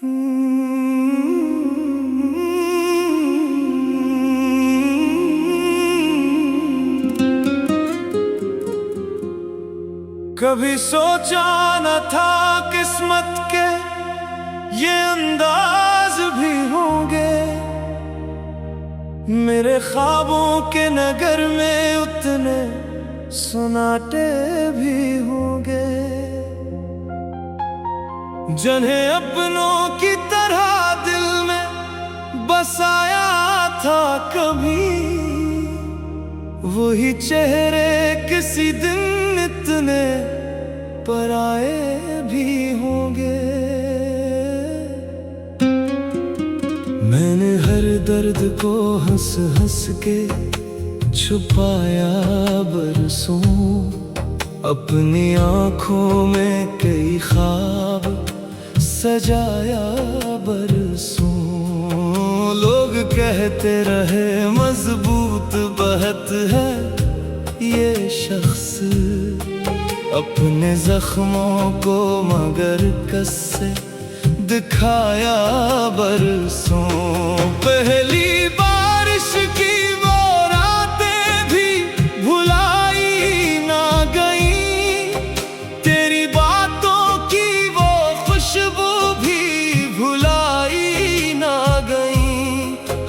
कभी सोचा न था किस्मत के ये अंदाज भी होंगे, मेरे ख्वाबों के नगर में उतने सन्नाटे भी होंगे। जिन्हें अपनों की तरह दिल में बसाया था कभी, वही चेहरे किसी दिन इतने पराए भी होंगे। मैंने हर दर्द को हंस हंस के छुपाया बरसों, अपनी आँखों में कई ख्वाब सजाया बरसों। लोग कहते रहे मजबूत बहुत है ये शख्स, अपने जख्मों को मगर कससे दिखाया बरसों। पहली बारिश की वो रातें भी भुलाई ना गई, तेरी बातों की वो खुशबू भी भुलाई ना गई।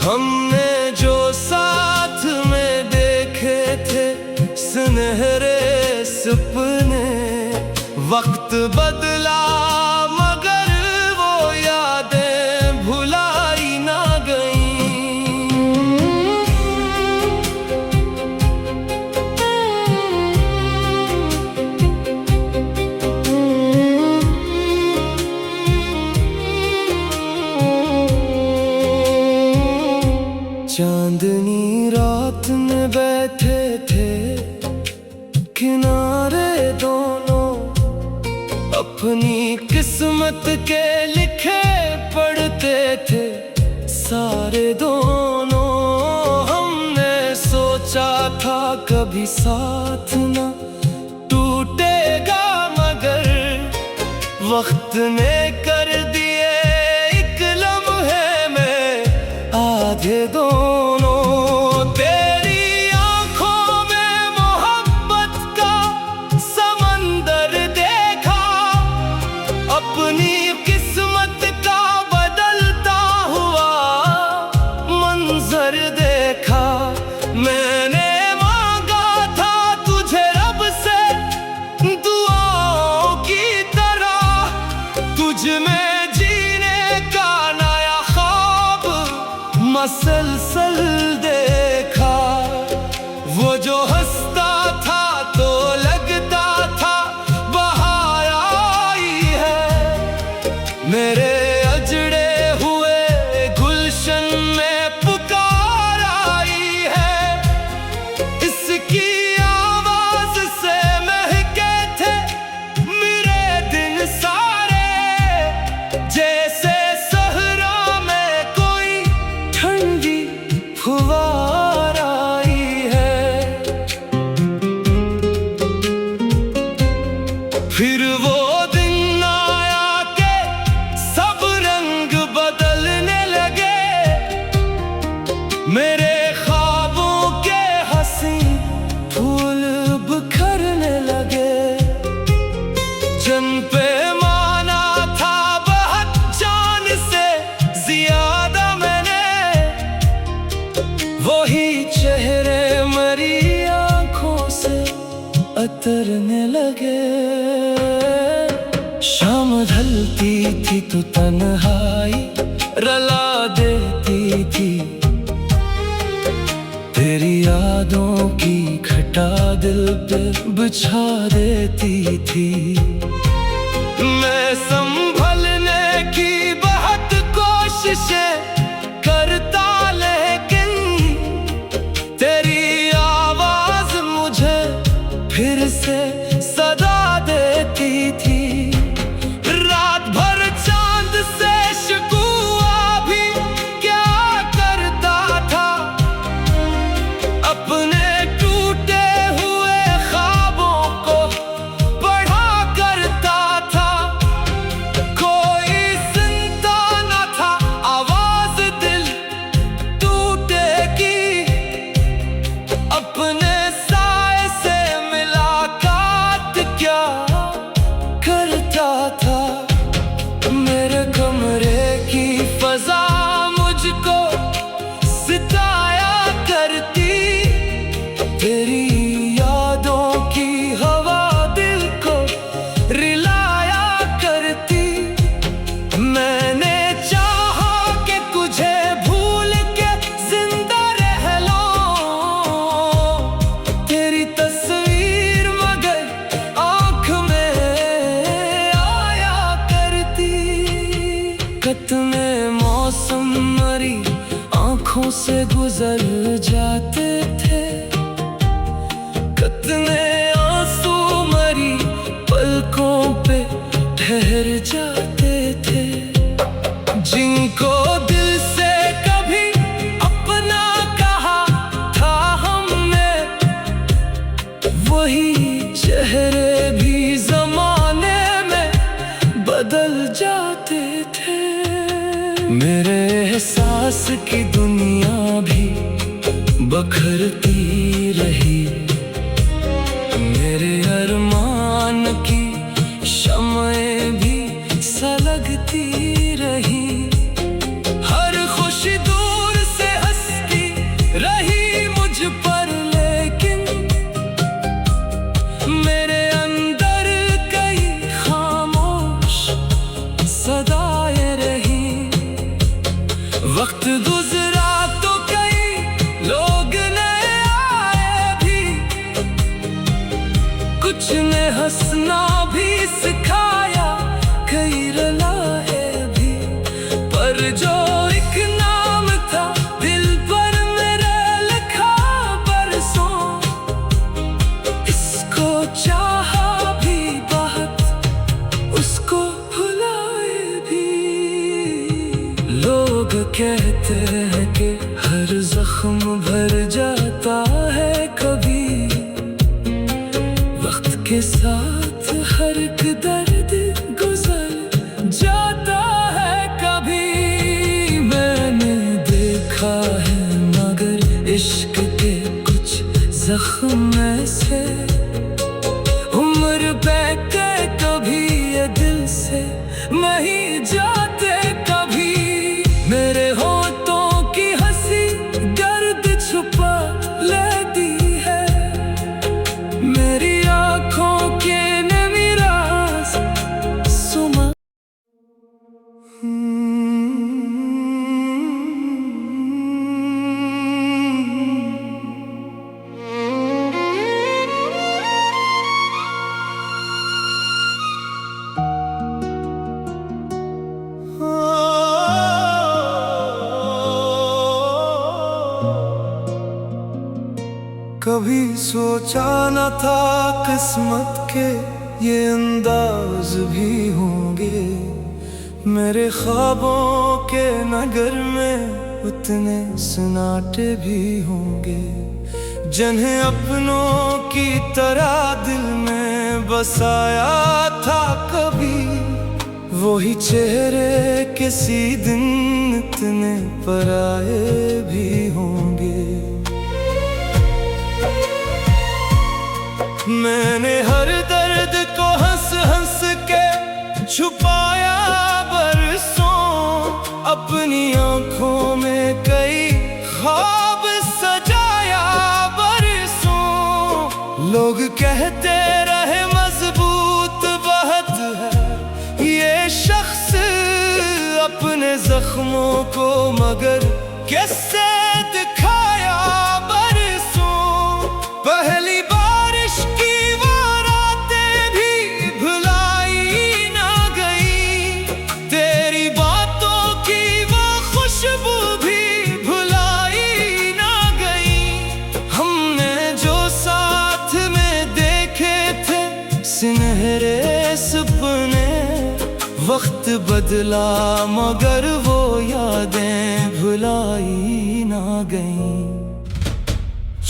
हमने जो साथ में देखे थे सुनहरे सपने, वक्त बदला मगर वो यादें भुलाई ना गईं। चांदनी रात में बैठे थे किनारे दोनों, अपनी किस्मत के लिखे पढ़ते थे सारे दोनों। हमने सोचा था कभी साथ न टूटेगा, मगर वक्त ने कर दिए एक लम्हे में आधे दोनों। अपनी किस्मत का बदलता हुआ मंजर देखा। मैंने मांगा था तुझे रब से दुआओं की तरह, तुझ में जीने का नया ख्वाब मसलसल देखा। वो जो हंसता था तो लगता था बाहर आई है, मेरे अजड़े हुए गुलशन में पुकार आई है। इसकी आवाज से महके थे मेरे दिन सारे, जैसे सहरा में कोई ठंडी फुवार आई है। फिर वो दिन आया के सब रंग बदलने लगे, मेरे ख्वाबों के हंसी फूल बिखरने लगे। जन पे माना था बहुत जान से ज्यादा मैंने, वही चेहरे मरी आंखों से अतरने लगे। शाम ढलती थी तो तन्हाई रला देती थी, तेरी यादों की घटा दिल पे बिछा देती थी। मैं संभलने की बहुत कोशिशें करता, लेकिन तेरी आवाज मुझे फिर से सदा देती थी। रात भर चांद से शिकवा भी क्या करता था, अपने टूटे हुए ख्वाबों को पढ़ा करता था। खत में मौसम मरी आंखों से गुजर जाते थे, कितने आंसू मरी पलकों पे ठहर जाते थे। जिनको दिल से कभी अपना कहा था हमने, वही चेहरे भी जमाने में बदल जाते थे। मेरे एहसास की दुनिया भी बखरती रही, मेरे अरमान की शम्में भी सलगती रही। हर खुशी दूर से हंसती रही मुझ पर, लेकिन मेरे अंदर कई खामोश सदाएं रही। वक्त गुजरा तो कई लोग नए आए भी, कुछ ने हंसना भी सिखाया, कई रुलाए भी। पर जो एक नाम था दिल पर मेरे लिखा बरसों, इसको चाहा भी बहुत, उसको भुलाए भी। लोग कहते हैं कि हर जख्म भर जाता है कभी, वक्त के साथ हर एक दर्द गुजर जाता है कभी। मैंने देखा है मगर इश्क के कुछ जख्म ऐसे, उम्र बैठे कभी ये दिल से नहीं जाते कभी। मेरे होठों की हंसी दर्द छुपा लेती है, मेरी आँखों के नमी राज सुमा। कभी सोचा न था किस्मत के ये अंदाज भी होंगे, मेरे ख्वाबों के नगर में उतने सन्नाटे भी होंगे। जिन्हें अपनों की तरह दिल में बसाया था कभी, वही चेहरे किसी दिन इतने पराए भी होंगे। मैंने हर दर्द को हंस हंस के छुपाया बरसों, अपनी आंखों में कई ख्वाब सजाया बरसों। लोग कहते रहे मजबूत बहुत है ये शख्स अपने जख्मों को, मगर कैसे दिखाया बरसों। पहली बारिश की वो रातें भी भुलाई ना गई, तेरी बातों की वो खुशबू भी भुलाई ना गई। हमने जो साथ में देखे थे सुनहरे सपने, वक्त बदला मगर वो यादें भुलाई ना गईं।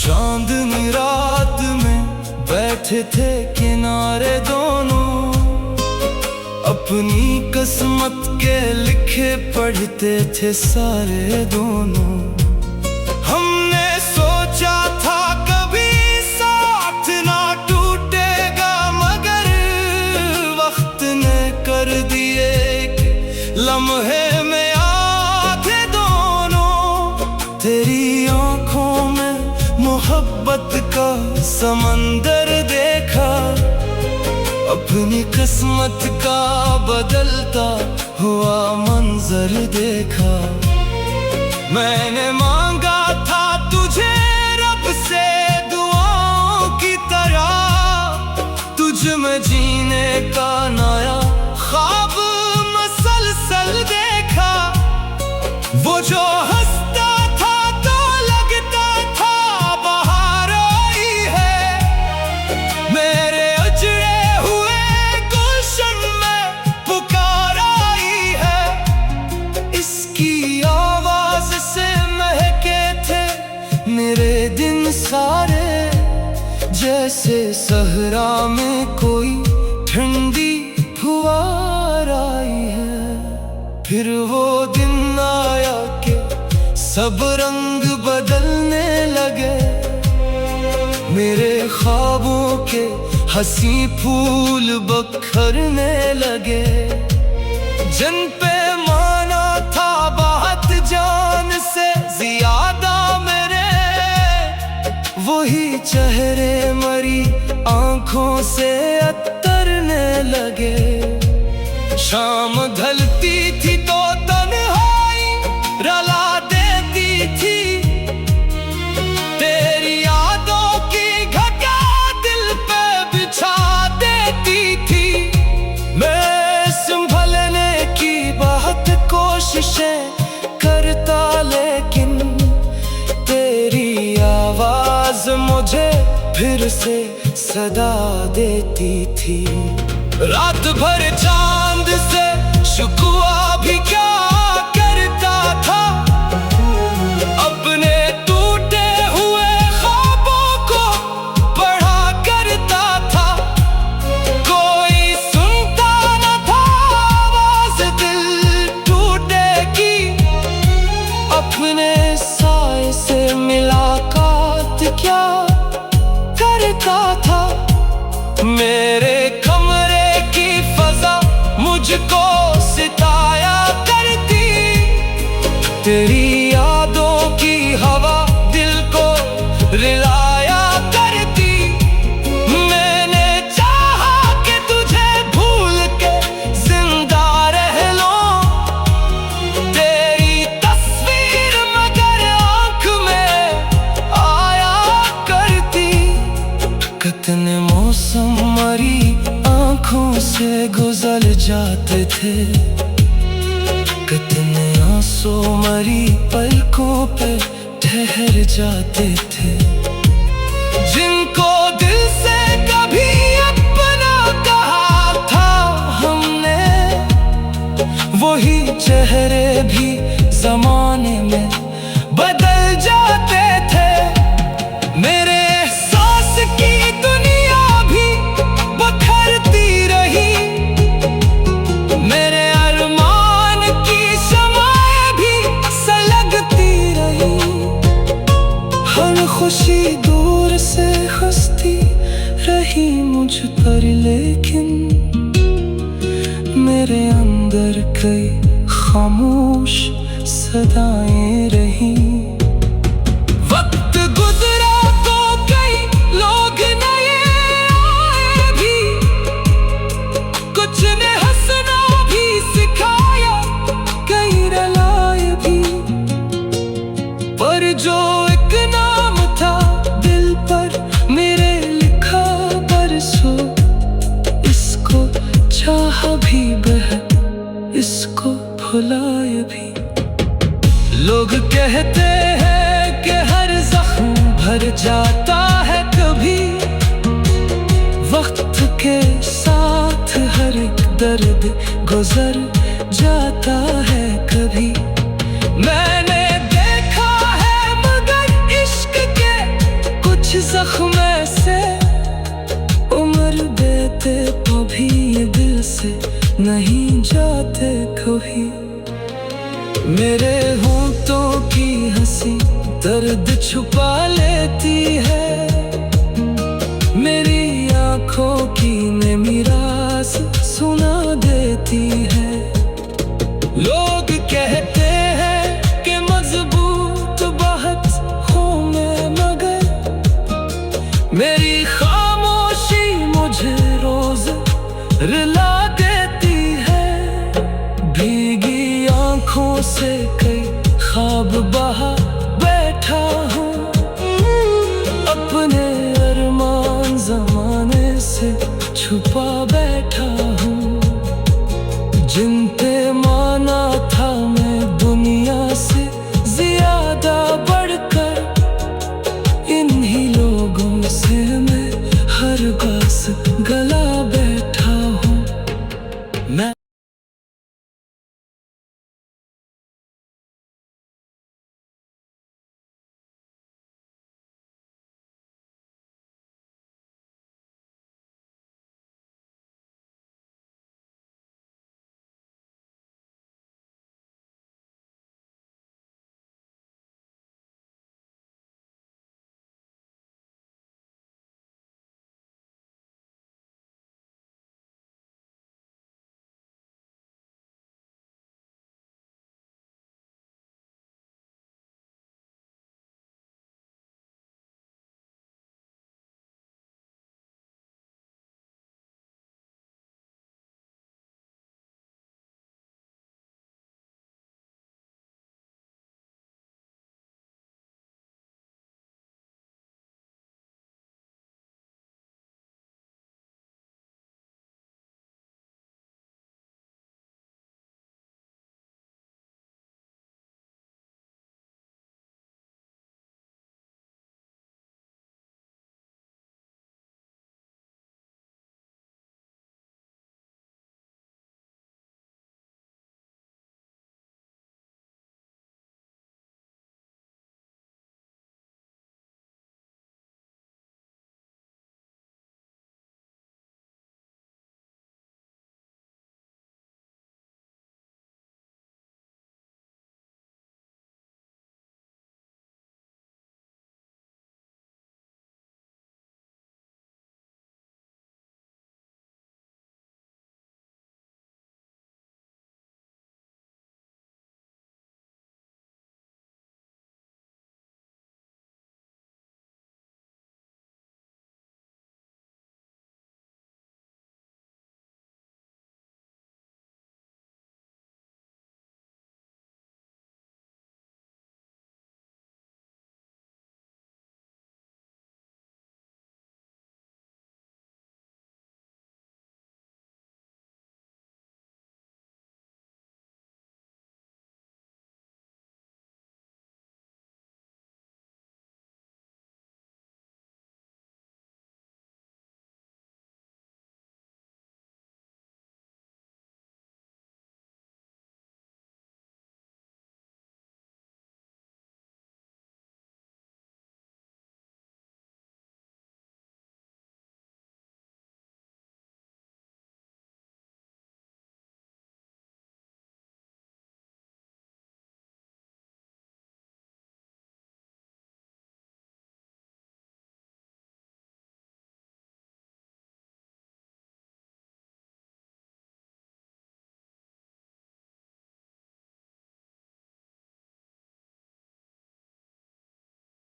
चांदनी रात में बैठे थे किनारे दोनों, अपनी किस्मत के लिखे पढ़ते थे सारे दोनों। हमने सोचा था कभी साथ ना टूटेगा, मगर वक्त ने कर दिए लम्हे में आधे दोनों। तेरी आंखों में मोहब्बत का समंदर देखा, अपनी किस्मत का बदलता हुआ मंजर देखा। मैंने मांगा था तुझे रब से दुआओं की तरह, तुझ में जीने का नया ख्वाब मसलसल देखा। वो जो हंसता था तो लगता था बाहर आई है। मेरे उजड़े हुए गुलशन में पुकार आई है। इसकी आवाज से महके थे मेरे दिन सारे, जैसे सहरा में कोई ठंडी फुहार आई है। फिर वो दिन आया कि सब रंग बदलने लगे, मेरे ख्वाबों के हंसी फूल बखरने लगे। जिन पे माना था बहुत जान से ज्यादा मेरे, वही चेहरे मरी आंखों से अतरने लगे। शाम ढलती थी तो तन्हाई रुला देती थी, तेरी यादों की घटा दिल पे बिछा देती थी। मैं संभलने की बहुत कोशिशें करता, लेकिन तेरी आवाज मुझे फिर से सदा देती थी। रात भर चांद से शुक्वा भी क्या करता था, अपने टूटे हुए ख्वाबों को पढ़ा करता था। कोई सुनता न था आवाज दिल टूटे की, अपने साए से मुलाकात क्या करता था। मेरे कमरे की फजा मुझको सिताया करती, तेरी यादों की हवा दिल को रिलाया करती। मैंने चाहा कि तुझे भूल के जिंदा रह लूं, तेरी तस्वीर मगर आंख में आया करती। कितने मौसम मरी आंखों से गुजर जाते थे, कितने आंसू मरी पलकों पे ठहर जाते थे। जिनको दिल से कभी अपना कहा था हमने, वही चेहरे भी जमाने में बदल जाते थे। मेरे सांस की दुनिया भी बखरती रही, मेरे अरमान की शमाएं भी सलगती रही। हर खुशी दूर से हंसती रही मुझ पर, लेकिन मेरे अंदर कई खामोश सदाएं रही। वक्त गुजरा तो कई लोग नए आए भी, कुछ ने हंसना भी सिखाया, कई रुलाए भी। पर जो एक नाम था दिल पर मेरे लिखा बरसों, इसको चाहा भी इसको भुलाए भी। लोग कहते हैं कि हर जख्म भर जाता है कभी, वक्त के साथ हर एक दर्द गुजर जाता है कभी। मैंने देखा है मगर इश्क के कुछ जख्म से उम्र देते भी दिल से नहीं जाते कभी। मेरे होंठों की हंसी दर्द छुपा लेती है, मेरी आंखों की नमी राज सुना देती है। लोग कहते हैं कि मजबूत बहुत हूँ मैं, मगर मेरी खामोशी मुझे रोज रुला देती है। भीगी आंखों से